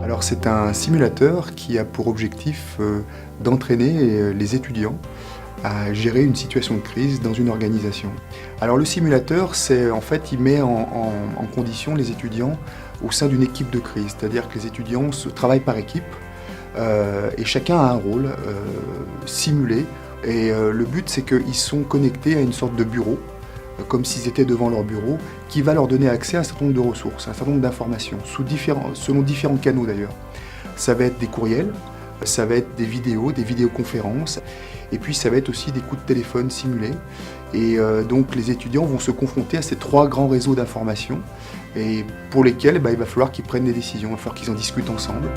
Alors c'est un simulateur qui a pour objectif d'entraîner les étudiants à gérer une situation de crise dans une organisation. Alors le simulateur, il met en condition les étudiants au sein d'une équipe de crise, c'est-à-dire que les étudiants travaillent par équipe et chacun a un rôle simulé. Et le but, c'est qu'ils sont connectés à une sorte de bureau, comme s'ils étaient devant leur bureau, qui va leur donner accès à un certain nombre de ressources, un certain nombre d'informations, selon différents canaux d'ailleurs. Ça va être des courriels, ça va être des vidéoconférences, et puis ça va être aussi des coups de téléphone simulés. Et donc les étudiants vont se confronter à ces trois grands réseaux d'informations, et pour lesquels il va falloir qu'ils prennent des décisions, il va falloir qu'ils en discutent ensemble.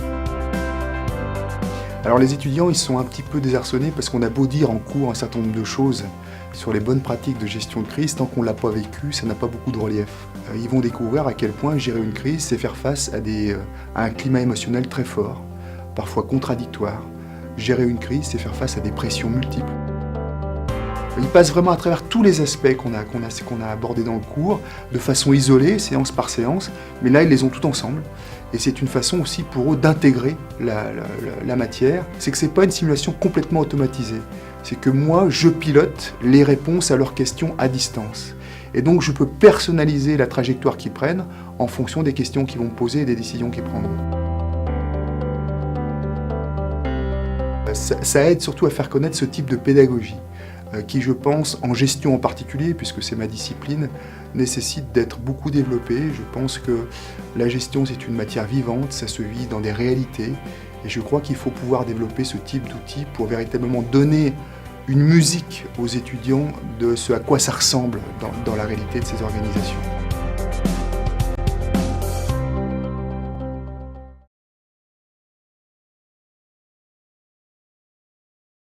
Alors les étudiants, ils sont un petit peu désarçonnés parce qu'on a beau dire en cours un certain nombre de choses sur les bonnes pratiques de gestion de crise, tant qu'on ne l'a pas vécu, ça n'a pas beaucoup de relief. Ils vont découvrir à quel point gérer une crise, c'est faire face à un climat émotionnel très fort, parfois contradictoire. Gérer une crise, c'est faire face à des pressions multiples. Ils passent vraiment à travers tous les aspects qu'on a abordés dans le cours, de façon isolée, séance par séance, mais là ils les ont tout ensemble. Et c'est une façon aussi pour eux d'intégrer la matière. C'est que ce n'est pas une simulation complètement automatisée. C'est que moi, je pilote les réponses à leurs questions à distance. Et donc je peux personnaliser la trajectoire qu'ils prennent en fonction des questions qu'ils vont me poser et des décisions qu'ils prendront. Ça aide surtout à faire connaître ce type de pédagogie, qui, je pense, en gestion en particulier, puisque c'est ma discipline, nécessite d'être beaucoup développée. Je pense que la gestion, c'est une matière vivante, ça se vit dans des réalités, et je crois qu'il faut pouvoir développer ce type d'outils pour véritablement donner une musique aux étudiants de ce à quoi ça ressemble dans la réalité de ces organisations.